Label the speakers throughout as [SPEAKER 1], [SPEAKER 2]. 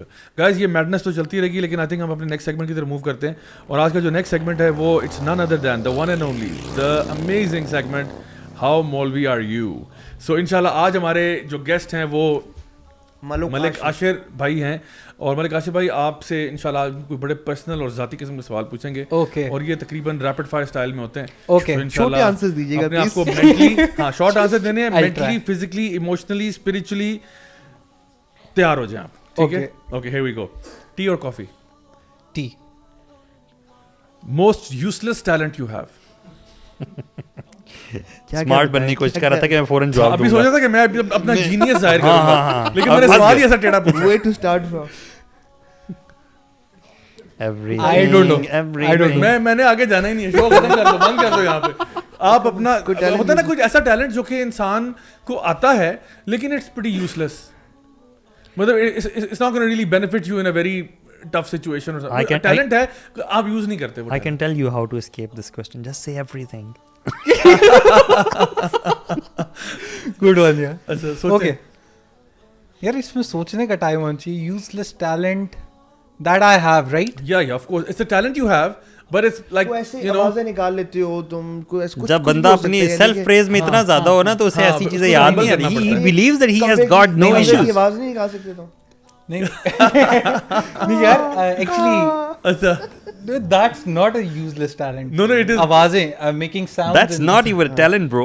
[SPEAKER 1] Guys ये madness तो चलती रहेगी, लेकिन आई थिंक हम अपने नेक्स्ट सेगमेंट की तरफ मूव करते हैं. और आज का जो नेक्स्ट सेगमेंट है वो it's none other than the one and only the amazing segment how मौलवी आर यू. सो इंशाल्लाह आज हमारे जो गेस्ट हैं वो मलिक आशिर भाई हैं. और मलिक आशिर भाई आपसे इंशाल्लाह कोई बड़े पर्सनल और ज़ाती किस्म के सवाल पूछेंगे.
[SPEAKER 2] ओके.
[SPEAKER 1] और ये तकरीबन रैपिड फायर स्टाइल में होते हैं.
[SPEAKER 2] ओके.
[SPEAKER 1] तो इंशाल्लाह
[SPEAKER 3] आंसर्स दीजिएगा
[SPEAKER 1] अपने आपको मेंटली हाँ शॉर्ट आंसर देने हैं. मेंटली, फिजिकली, इमोशनली, स्पिरिचुअली तैयार हो जाएं आप. ठीक है. Okay, here we go. Tea or coffee?
[SPEAKER 2] Tea.
[SPEAKER 1] Most useless talent you have?
[SPEAKER 4] Smart बनने की कोशिश कर रहा था कि मैं फॉरेन जॉब
[SPEAKER 1] अभी सोचा था कि मैं अपना जीनियस जाहिर करूंगा, लेकिन मैंने सवाल ही ऐसा टेढ़ा पूछा.
[SPEAKER 3] Where to start from?
[SPEAKER 2] I don't know.
[SPEAKER 1] मैंने आगे जाना ही नहीं है. शो खत्म कर दो, बंद कर दो यहाँ पे. आप अपना होता है ना कुछ ऐसा टैलेंट जो कि इंसान को आता है लेकिन इट्स प्रीटी यूजलेस. मतलब it's not gonna really benefit you in a very tough situation. Talent है आप यूज नहीं करते.
[SPEAKER 4] I can tell you how to escape this question. Just say everything.
[SPEAKER 2] Good one यार.
[SPEAKER 1] अच्छा सोचें.
[SPEAKER 2] ओके यार, इसमें सोचने का टाइम होना चाहिए. Useless talent that I have, right?
[SPEAKER 1] या of course it's a talent you have, but it's like
[SPEAKER 3] you know आवाजें निकाल लेते हो तुम.
[SPEAKER 4] जब बंदा अपनी सेल्फ प्रेज में इतना ज्यादा हो ना तो उसे ऐसी चीजें याद नहीं आती. He believes that he has got no issues.
[SPEAKER 3] आवाज नहीं निकाल सकते तुम?
[SPEAKER 2] नहीं यार, एक्चुअली
[SPEAKER 1] अच्छा
[SPEAKER 2] that's not a useless talent.
[SPEAKER 1] No, it is.
[SPEAKER 2] आवाजें making sounds.
[SPEAKER 4] That's not even talent, bro.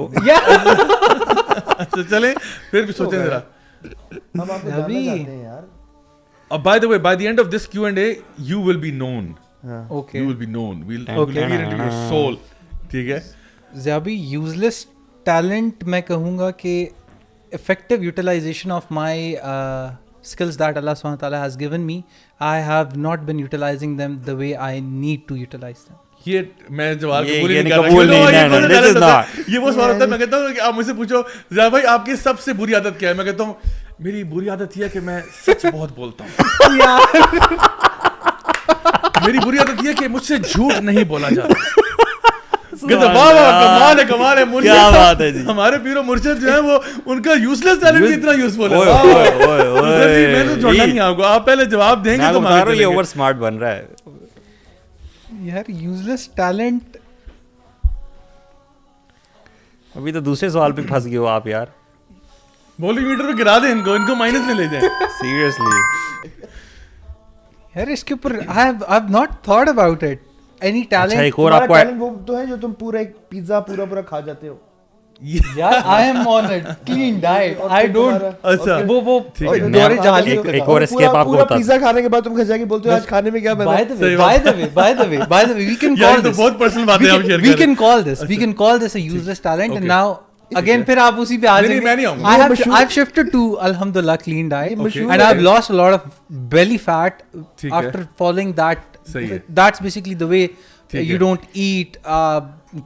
[SPEAKER 1] अच्छा चलें फिर भी सोचें जरा.
[SPEAKER 3] हम आपको जानना चाहते हैं यार.
[SPEAKER 1] By the way, by the end of this Q&A, you will be known.
[SPEAKER 2] Okay.
[SPEAKER 1] You will be known. We'll peer into your soul. ठीक है.
[SPEAKER 2] ज़्यादा useless talent मैं कहूँगा कि effective utilization of my skills that Allah Subhanahu wa Ta'ala has given me, I have not been utilizing them the way I need to utilize them.
[SPEAKER 1] ये मैं जवाब
[SPEAKER 4] ये
[SPEAKER 1] कबूल नहीं
[SPEAKER 4] कबूल
[SPEAKER 1] कर
[SPEAKER 4] नहीं,
[SPEAKER 1] रहा.
[SPEAKER 4] no, this is not.
[SPEAKER 1] ये वो सवाल होता है. मैं कहता हूँ कि आप मुझसे पूछो ज़रा भाई आपकी सबसे बुरी आदत क्या है. मैं कहता हूँ मेरी बुरी आदत ये है कि मैं सच बहुत बोलता हूँ. मेरी बुरी आदत ये है कि मुझसे झूठ नहीं बोला जाता. कमाल है.
[SPEAKER 4] क्या बात है जी.
[SPEAKER 1] हमारे पीरो मुर्शिद जो है वो उनका यूजलेस टैलेंट भी इतना यूजफुल है. मैं तो जोड़ना नहीं आऊंगा. आप पहले जवाब देंगे तो
[SPEAKER 4] मैं ये ओवर स्मार्ट बन रहा है
[SPEAKER 2] यार. Useless talent.
[SPEAKER 4] अभी तो दूसरे सवाल पे फंस गए हो आप यार.
[SPEAKER 1] मौलवी मीटर पे गिरा दे इनको माइनस में ले जाए.
[SPEAKER 4] सीरियसली
[SPEAKER 2] यार इसके ऊपर I have not thought about it. Any talent.
[SPEAKER 4] अच्छा एक और
[SPEAKER 3] तुम्हारा
[SPEAKER 4] आपको
[SPEAKER 3] टैलेंट वो तो है जो तुम पूरा एक पिज्जा पूरा खा जाते हो.
[SPEAKER 2] यार I am on a clean diet. I don't.
[SPEAKER 1] अच्छा
[SPEAKER 2] वो दोरे जाली.
[SPEAKER 4] एक और escape आपको
[SPEAKER 3] पूरा
[SPEAKER 4] बता.
[SPEAKER 3] पिज्जा खाने के बाद तुम घर जाके बोलते हो आज खाने में क्या बना.
[SPEAKER 2] By the way, we can
[SPEAKER 1] यार
[SPEAKER 2] call
[SPEAKER 1] तो
[SPEAKER 2] this.
[SPEAKER 1] बहुत पर्सनल बातें हम शेयर कर
[SPEAKER 2] We
[SPEAKER 1] रहे
[SPEAKER 2] can call this a useless talent. And now again फिर आप उसी पे आ
[SPEAKER 1] नहीं, मैं नहीं
[SPEAKER 2] जाएंगे.
[SPEAKER 1] आऊंगा.
[SPEAKER 2] I've shifted to alhamdulillah clean diet,
[SPEAKER 1] Okay.
[SPEAKER 2] and I've lost a lot of belly fat
[SPEAKER 1] ठीक है.
[SPEAKER 2] after following that.
[SPEAKER 1] सही है.
[SPEAKER 2] That's basically the way
[SPEAKER 1] ठीक
[SPEAKER 2] you
[SPEAKER 1] है.
[SPEAKER 2] don't eat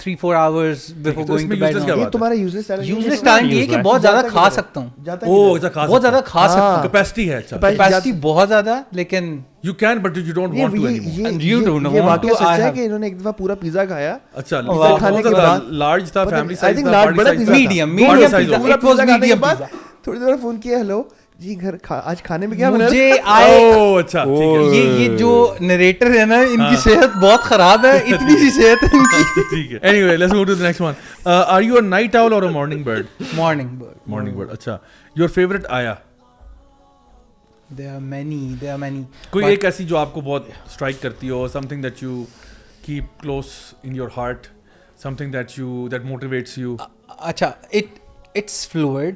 [SPEAKER 2] 3-4 hours before
[SPEAKER 1] तो
[SPEAKER 2] going
[SPEAKER 1] इसमें
[SPEAKER 2] to bed.
[SPEAKER 1] useless क्या
[SPEAKER 3] ये
[SPEAKER 1] बात है?
[SPEAKER 3] तुम्हारा यूजलेस टैलेंट.
[SPEAKER 2] Useless talent ये कि
[SPEAKER 4] Useless.
[SPEAKER 2] बहुत ज्यादा
[SPEAKER 3] जाता
[SPEAKER 2] खा
[SPEAKER 3] किधर?
[SPEAKER 2] सकता हूँ.
[SPEAKER 1] ओह अच्छा
[SPEAKER 2] बहुत ज्यादा खा सकता हूँ.
[SPEAKER 1] कैपेसिटी है. अच्छा
[SPEAKER 2] कैपेसिटी बहुत ज्यादा, लेकिन
[SPEAKER 1] you can but you don't want to anymore.
[SPEAKER 2] And you don't
[SPEAKER 3] ये
[SPEAKER 2] want
[SPEAKER 3] वाकया
[SPEAKER 2] to, I
[SPEAKER 3] सच है
[SPEAKER 2] have-
[SPEAKER 3] कि इन्होंने एक दफा पूरा पिज्जा खाया.
[SPEAKER 1] अच्छा
[SPEAKER 2] wow.
[SPEAKER 3] खाने के बाद
[SPEAKER 1] लार्ज था, फैमिली
[SPEAKER 3] I
[SPEAKER 1] साइज
[SPEAKER 3] think
[SPEAKER 1] था,
[SPEAKER 3] large,
[SPEAKER 1] पार्टी
[SPEAKER 3] बड़ा
[SPEAKER 1] साइज
[SPEAKER 3] pizza
[SPEAKER 1] था.
[SPEAKER 2] medium
[SPEAKER 1] बड़ा
[SPEAKER 2] pizza.
[SPEAKER 1] size
[SPEAKER 3] पूरा
[SPEAKER 2] It was
[SPEAKER 3] पिज्जा खाने के
[SPEAKER 2] medium
[SPEAKER 3] बाद
[SPEAKER 2] pizza.
[SPEAKER 3] थोड़ी देर फोन किया. हेलो जी घर आज खाने में क्या बना.
[SPEAKER 2] मुझे
[SPEAKER 1] ओह अच्छा ठीक है.
[SPEAKER 2] ये जो नरेटर है ना, इनकी सेहत बहुत खराब है. इतनी सी सेहत है इनकी.
[SPEAKER 1] ठीक है. Anyway let's go to the next one. Are you a night owl or a morning bird?
[SPEAKER 2] Morning bird.
[SPEAKER 1] Morning bird. अच्छा योर फेवरेट आया?
[SPEAKER 2] There are many.
[SPEAKER 1] कोई
[SPEAKER 2] But
[SPEAKER 1] एक ऐसी जो आपको बहुत स्ट्राइक करती हो, something that you keep close in your heart, something that motivates you.
[SPEAKER 2] अच्छा, it's fluid.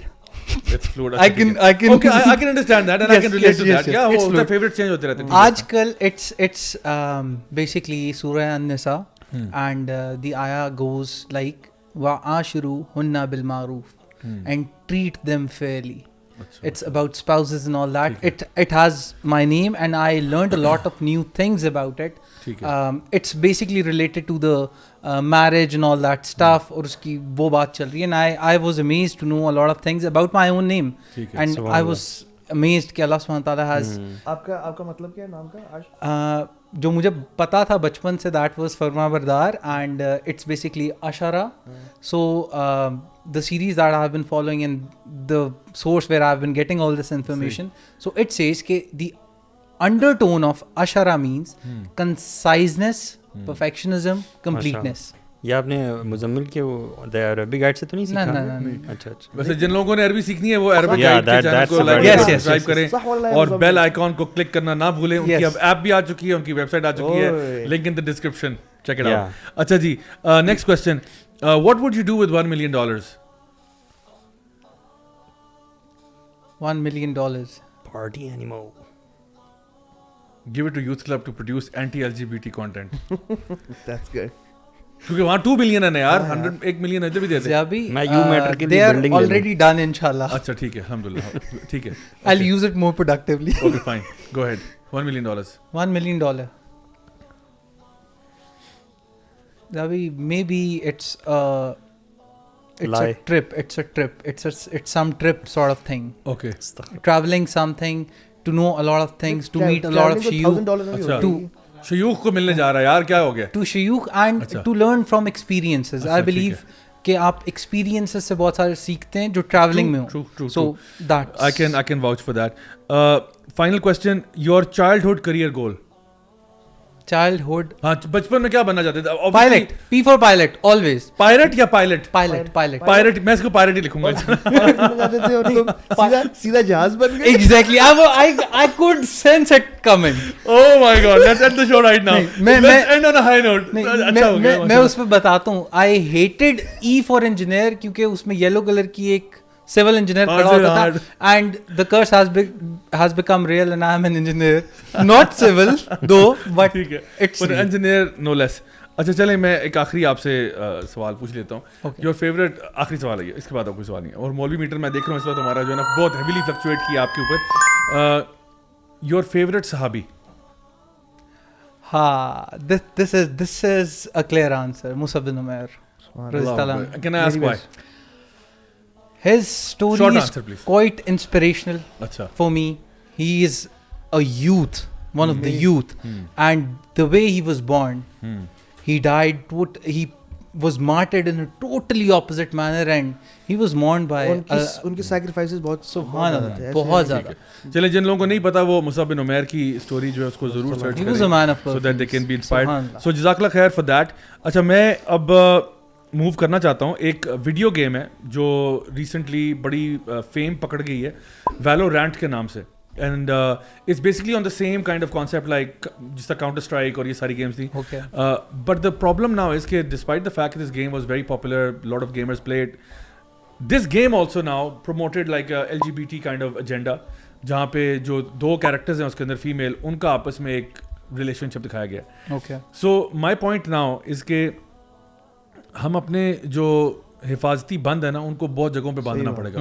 [SPEAKER 1] It's fluid.
[SPEAKER 2] I can
[SPEAKER 1] Okay, I can understand that and I
[SPEAKER 2] Yes,
[SPEAKER 1] can relate
[SPEAKER 2] yes,
[SPEAKER 1] to
[SPEAKER 2] yes,
[SPEAKER 1] that.
[SPEAKER 2] yes.
[SPEAKER 1] Yeah,
[SPEAKER 2] It's
[SPEAKER 1] वो
[SPEAKER 2] fluid.
[SPEAKER 1] Favourite change होते रहते हैं.
[SPEAKER 2] आजकल it's basically Surah An-Nisa, and the ayah goes like wa'ashiru hunna bil ma'ruf and treat them fairly. It's about spouses and all that. It has my name and I learned a lot of new things about it. It's basically related to the marriage and all that stuff. और उसकी वो बात चल रही है. And I was amazed to know a lot of things about my own name. And I was amazed कि Allah Subhanahu wa Ta'ala has
[SPEAKER 3] आपका मतलब क्या है नाम का?
[SPEAKER 2] जो मुझे पता था बचपन से, that was फरमाबरदार, and it's basically Ashara. So the series that I have been following and the source where I have been getting all this information, so it says कि the undertone of ashara means conciseness, perfectionism, completeness.
[SPEAKER 4] ये आपने मुजम्मिल के वो the अरबी guide से तो नहीं सीखा?
[SPEAKER 2] ना.
[SPEAKER 4] अच्छा.
[SPEAKER 1] वैसे जिन लोगों ने अरबी सीखनी है वो अरबिक
[SPEAKER 4] Yeah,
[SPEAKER 1] गाइड के चैनल
[SPEAKER 4] that's
[SPEAKER 1] को
[SPEAKER 4] a
[SPEAKER 1] लाइक
[SPEAKER 4] very
[SPEAKER 1] और
[SPEAKER 4] good
[SPEAKER 1] सब्सक्राइब करें और बेल आइकॉन को क्लिक करना ना भूलें. उनकी अब ऐप भी आ चुकी है, उनकी वेबसाइट आ चुकी है, link in the description, check it out. अच्छा जी, next question, what would you do with $1 million?
[SPEAKER 2] $1 million.
[SPEAKER 4] Party animal.
[SPEAKER 1] Give it to youth club to produce anti-LGBT content.
[SPEAKER 3] That's good.
[SPEAKER 1] क्योंकि वहाँ 2 billion है ना यार, 1 million इधर भी देते.
[SPEAKER 2] Jabi,
[SPEAKER 4] मैं you matter के
[SPEAKER 2] they
[SPEAKER 4] लिए
[SPEAKER 2] are
[SPEAKER 4] building ले लूँ.
[SPEAKER 2] already done inshallah.
[SPEAKER 1] अच्छा ठीक है, अल्हम्दुलिल्लाह, ठीक है.
[SPEAKER 2] I'll use it more productively.
[SPEAKER 1] Okay, fine. Go ahead. $1 million.
[SPEAKER 2] $1 million. Jabi, maybe it's
[SPEAKER 4] Lie.
[SPEAKER 2] a trip. It's some trip sort of thing.
[SPEAKER 1] Okay.
[SPEAKER 2] Traveling something, to know a lot of things, to meet a lot of shuyukh.
[SPEAKER 1] अच्छा.
[SPEAKER 2] To
[SPEAKER 1] शयूख को मिलने जा रहा है यार, क्या हो गया?
[SPEAKER 2] to shuyukh and
[SPEAKER 1] अच्छा.
[SPEAKER 2] to learn from experiences.
[SPEAKER 1] अच्छा,
[SPEAKER 2] I
[SPEAKER 1] ठीक
[SPEAKER 2] believe कि आप experiences से बहुत सारे सीखते हैं जो traveling में हो.
[SPEAKER 1] True.
[SPEAKER 2] So that's
[SPEAKER 1] I can vouch for that. Final question, your childhood career goal.
[SPEAKER 2] childhood.
[SPEAKER 1] हाँ, बचपन में क्या बनना चाहते थे?
[SPEAKER 2] Pilot. P for pilot. Always.
[SPEAKER 1] Pilot या पायलट?
[SPEAKER 2] Pilot.
[SPEAKER 1] पायलट, मैं इसको पायलट ही लिखूंगा.
[SPEAKER 3] सीधा जहाज बन गए.
[SPEAKER 2] Exactly. I could sense it coming.
[SPEAKER 1] Oh my God, let's end the show right now. Let's end on a high note. अच्छा हो गया.
[SPEAKER 2] मैं उसमें बताता हूँ. I hated E for engineer क्योंकि उसमें yellow color की एक civil engineer खड़ा होता था, and the curse has become real and I am an engineer, not civil though, but
[SPEAKER 1] ठीक है.
[SPEAKER 2] it's
[SPEAKER 1] But engineer no less. अच्छा चलें, मैं एक आखिरी आपसे सवाल पूछ लेता हूँ. योर फेवरेट, आखिरी सवाल है ये, इसके बाद कोई सवाल नहीं है. और मौलवी मीटर मैं देख रहा हूँ इस वक्त हमारा जो है ना बहुत हेवीली फ्लक्चुएट किया आपके ऊपर. योर फेवरेट सहाबी?
[SPEAKER 2] हाँ, this is a clear answer. Musab bin Umair.
[SPEAKER 1] Can I ask why?
[SPEAKER 2] His story
[SPEAKER 1] Short
[SPEAKER 2] is
[SPEAKER 1] answer, please.
[SPEAKER 2] quite inspirational
[SPEAKER 1] अच्छा.
[SPEAKER 2] for me. He is a youth, one of the youth, and the way he was born, he died. He was martyred in a totally opposite manner, and he was mourned by.
[SPEAKER 3] उनके sacrifices बहुत
[SPEAKER 2] सुभान अल्लाह, बहुत ज़्यादा.
[SPEAKER 1] चले, जिन लोगों को नहीं पता वो मुसअब बिन उमैर की स्टोरी जो है उसको जरूर search
[SPEAKER 2] He was a man of
[SPEAKER 1] करें, so that they can be
[SPEAKER 2] Subhan
[SPEAKER 1] inspired.
[SPEAKER 2] Allah.
[SPEAKER 1] So जज़ाकल्लाह खैर for that. अच्छा, मैं अब मूव करना चाहता हूँ. एक वीडियो गेम है जो रिसेंटली बड़ी फेम पकड़ गई है, वैलोरेंट के नाम से. And it's basically on the same kind of concept like जिस तरह काउंटर स्ट्राइक और ये सारी गेम्स थी. But the problem now is के despite the fact this game was very popular, lot of gamers played this game also now promoted like LGBT kind of agenda, जहाँ पे जो 2 कैरेक्टर्स हैं उसके अंदर फीमेल, उनका आपस में एक रिलेशनशिप दिखाया गया.
[SPEAKER 2] Okay.
[SPEAKER 1] So my point now is के हम अपने जो हिफाजती बंद है ना उनको बहुत जगहों पे बांधना पड़ेगा.